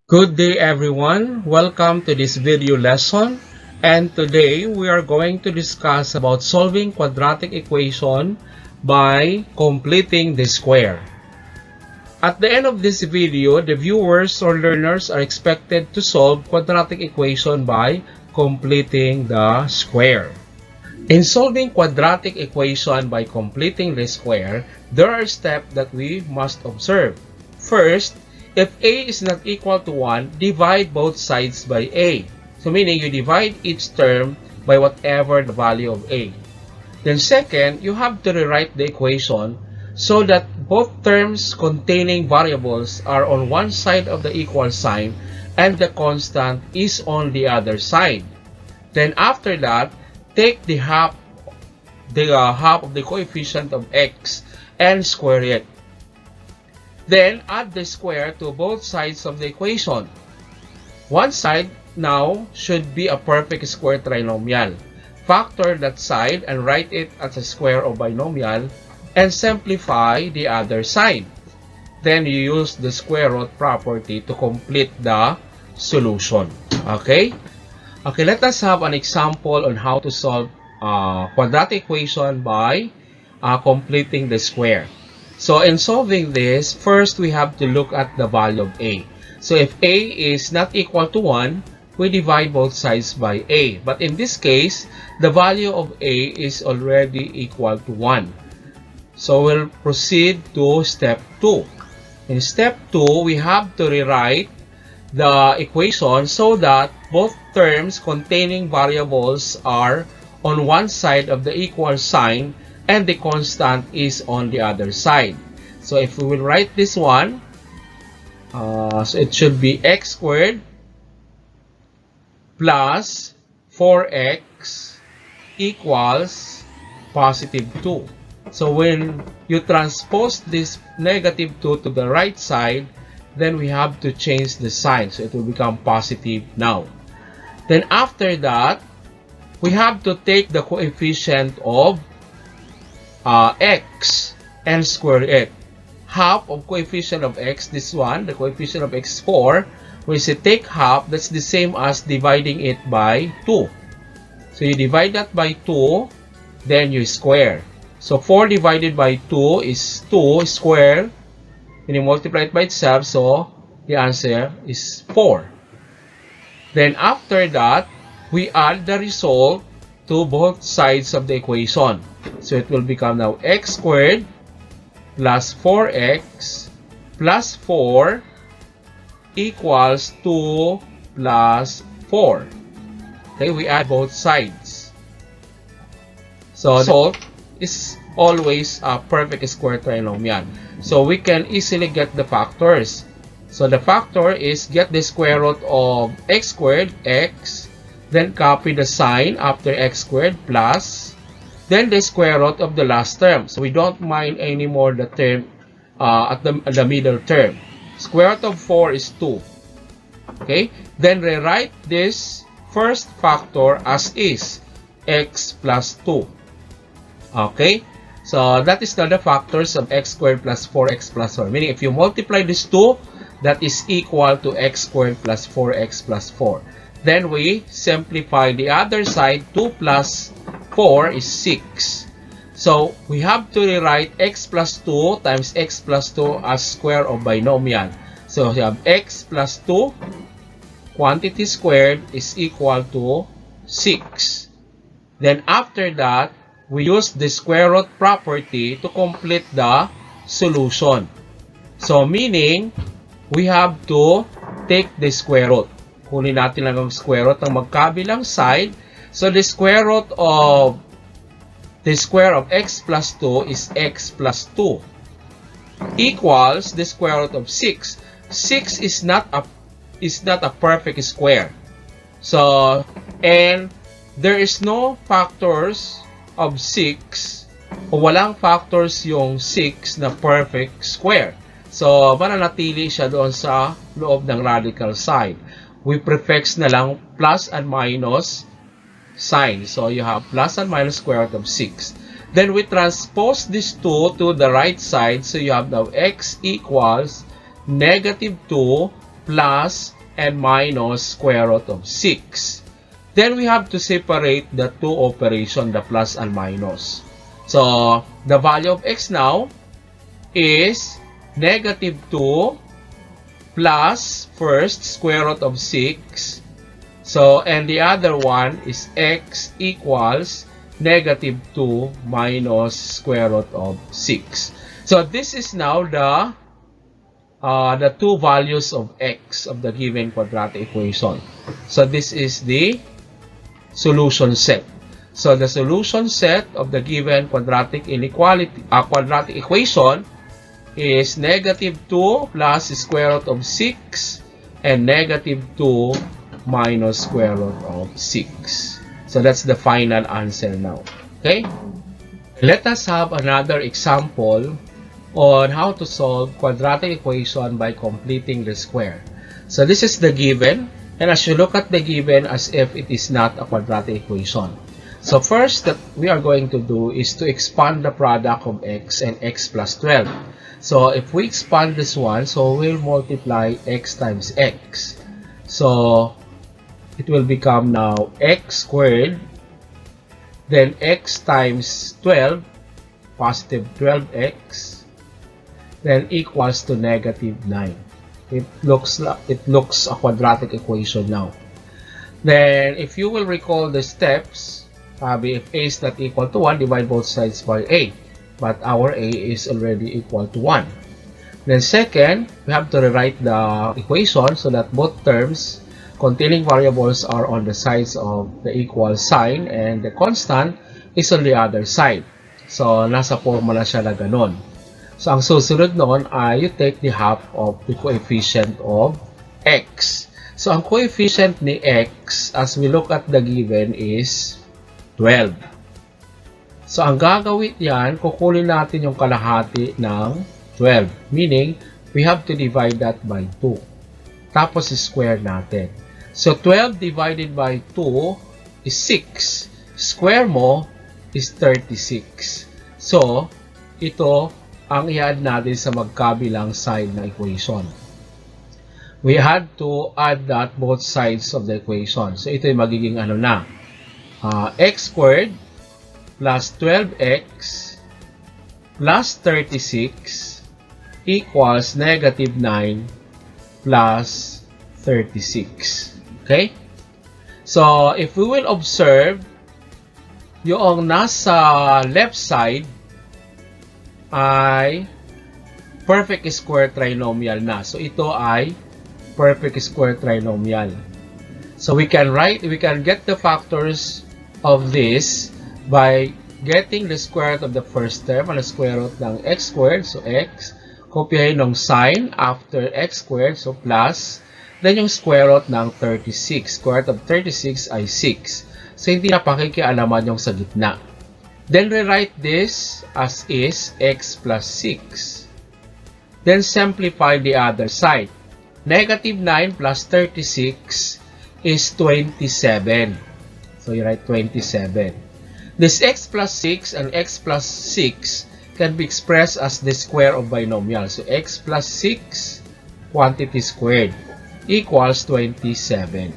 Good day everyone, welcome to this video lesson, and today we are going to discuss about solving quadratic equation by completing the square. At the end of this video, the viewers or learners are expected to solve quadratic equation by completing the square. In solving quadratic equation by completing the square, there are steps that we must observe. First, if a is not equal to 1, divide both sides by a. So meaning you divide each term by whatever the value of a. Then second, you have to rewrite the equation so that both terms containing variables are on one side of the equal sign and the constant is on the other side. Then after that, take the half of the coefficient of x and square it. Then add the square to both sides of the equation. One side now should be a perfect square trinomial. Factor that side and write it as a square of binomial and simplify the other side. Then you use the square root property to complete the solution. Okay, let us have an example on how to solve quadratic equation by completing the square. So in solving this, first we have to look at the value of a. So if a is not equal to 1, we divide both sides by a. But in this case, the value of a is already equal to 1. So we'll proceed to step 2. In step 2, we have to rewrite the equation so that both terms containing variables are on one side of the equal sign and the constant is on the other side. So if we will write this one, so it should be x squared plus 4x equals positive 2. So when you transpose this negative 2 to the right side, then we have to change the sign. So it will become positive now. Then after that, we have to take the coefficient of x and square it. Half of coefficient of x, this one, the coefficient of x 4, we say take half, that's the same as dividing it by 2. So you divide that by 2, then you square. So 4 divided by 2 is 2 square, and you multiply it by itself, so the answer is 4. Then after that, we add the result to both sides of the equation. So it will become now x squared plus 4x plus 4 equals 2 plus 4. Okay, we add both sides. So the result is always a perfect square trinomial. So we can easily get the factors. So the factor is get the square root of x squared, x, then copy the sign after x squared plus, then the square root of the last term. So we don't mind anymore the term at the middle term. Square root of 4 is 2. Okay, then rewrite this first factor as is, x plus 2. Okay, so that is now the factors of x squared plus 4x plus 4. Meaning if you multiply this 2, that is equal to x squared plus 4x plus 4. Then we simplify the other side. 2 plus 4 is 6. So we have to rewrite x plus 2 times x plus 2 as square of binomial. So we have x plus 2 quantity squared is equal to 6. Then after that, we use the square root property to complete the solution. So meaning, we have to take the square root. Kunin natin lang ang square root ng magkabilang side. So the square root of x plus 2 is x plus 2 equals the square root of 6. 6 is not a perfect square. So, and there is no factors of 6 o walang factors yung 6 na perfect square. So, mananatili siya doon sa loob ng radical side. We prefix na lang plus and minus sign. So, you have plus and minus square root of 6. Then we transpose these two to the right side. So you have now x equals negative 2 plus and minus square root of 6. Then we have to separate the two operations, the plus and minus. So the value of x now is negative 2 plus first square root of 6. So, and the other one is x equals negative 2 minus square root of 6. So this is now the two values of x of the given quadratic equation. So this is the solution set. So the solution set of the given quadratic quadratic equation is negative 2 plus square root of 6 and negative 2 minus square root of 6. So that's the final answer now. Okay? Let us have another example on how to solve quadratic equation by completing the square. So this is the given, and as you look at the given as if it is not a quadratic equation. So first that we are going to do is to expand the product of x and x plus 12. So if we expand this one, so we'll multiply x times x. So it will become now x squared, then x times 12, positive 12x, then equals to negative 9. It looks a quadratic equation now. Then if you will recall the steps, if a is not equal to 1, divide both sides by a. But our a is already equal to 1. Then second, we have to rewrite the equation so that both terms containing variables are on the sides of the equal sign and the constant is on the other side. So nasa formula siya na ganon. So ang susunod noon ay you take the half of the coefficient of x. So ang coefficient ni x as we look at the given is 12. So ang gagawin yan, kukunin natin yung kalahati ng 12. Meaning, we have to divide that by 2. Tapos square natin. So 12 divided by 2 is 6. Square mo is 36. So, ito ang i-add natin sa magkabilang side ng equation. We had to add that both sides of the equation. So, ito yung magiging ano na. X squared plus 12x plus 36 equals negative 9 plus 36. Okay? So, if we will observe, yung nasa left side ay perfect square trinomial na. So, ito ay perfect square trinomial. So, we can get the factors of this by getting the square root of the first term and the square root ng x squared. So, x. Kopyahin ng sign after x squared. So, plus. Then, yung square root ng 36. Square root of 36 ay 6. So, hindi na pakikialaman yung sa gitna. Then, rewrite this as is x plus 6. Then, simplify the other side. Negative 9 plus 36 is 27. So, you write 27. This x plus 6 and x plus 6 can be expressed as the square of binomial. So, x plus 6 quantity squared equals 27.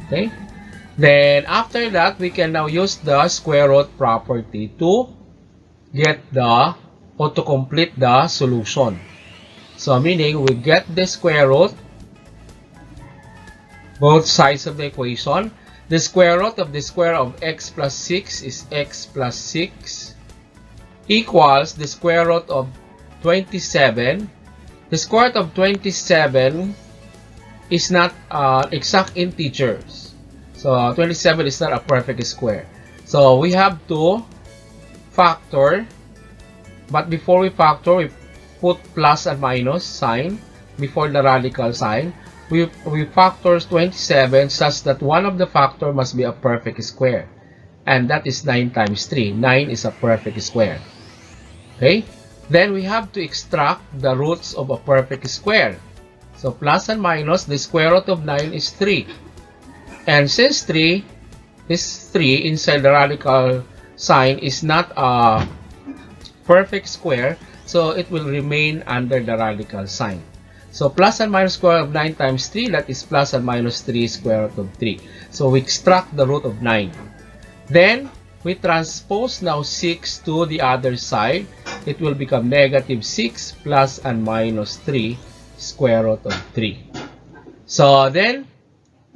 Okay? Then, after that, we can now use the square root property to get or to complete the solution. So, meaning, we get the square root, both sides of the equation. The square root of the square of x plus 6 is x plus 6 equals the square root of 27. The square root of 27 is not exact integers. So, 27 is not a perfect square. So, we have to factor. But before we factor, we put plus and minus sign before the radical sign. We factor 27 such that one of the factor must be a perfect square. And that is 9 times 3. 9 is a perfect square. Okay? Then we have to extract the roots of a perfect square. So, plus and minus, the square root of 9 is 3. And since 3 is 3 inside the radical sign is not a perfect square, so it will remain under the radical sign. So plus and minus square of 9 times 3, that is plus and minus 3 square root of 3. So we extract the root of 9. Then we transpose now 6 to the other side. It will become negative 6 plus and minus 3 square root of 3. So then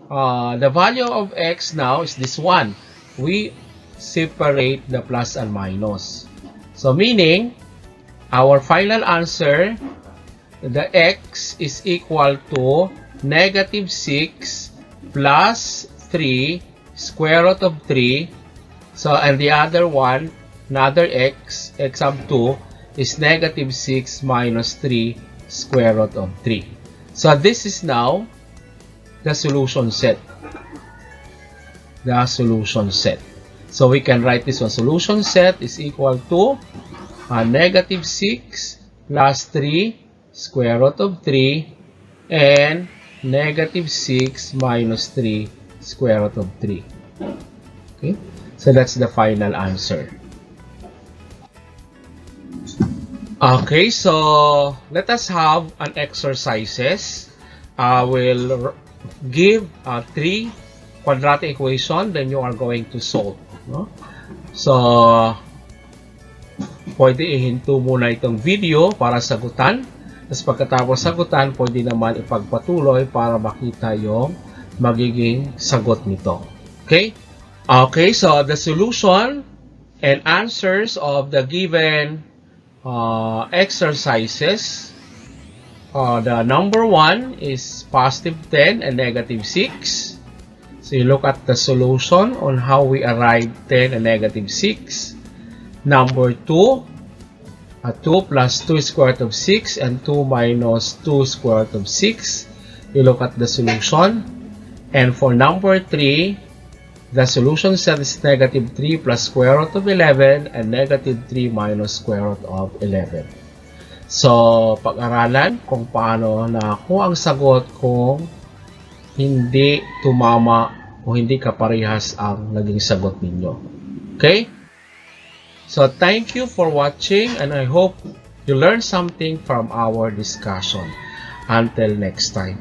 the value of x now is this one. We separate the plus and minus. So meaning, our final answer, the x is equal to negative 6 plus 3 square root of 3. So, and the other one, another x sub 2, is negative 6 minus 3 square root of 3. So, this is now the solution set. The solution set. So, we can write this one. Solution set is equal to negative 6 plus 3 square root of 3 and negative 6 minus 3 square root of 3. Okay? So, that's the final answer. Okay, so let us have an exercises. I will give 3 quadratic equation, then you are going to solve. No? So, pwede ihinto muna itong video para sagutan. Tapos pagkatapos sagutan, pwede naman ipagpatuloy para makita yung magiging sagot nito. Okay? Okay, so the solution and answers of the given exercises. The number 1 is positive 10 and negative 6. So you look at the solution on how we arrived 10 and negative 6. Number 2, 2 plus 2 square root of 6 and 2 minus 2 square root of 6. You look at the solution. And for number 3, the solution set is negative 3 plus square root of 11 and negative 3 minus square root of 11. So, pag-aralan kung paano nakuha ang sagot kung hindi tumama o hindi kaparehas ang naging sagot ninyo. Okay? So, thank you for watching and I hope you learned something from our discussion. Until next time.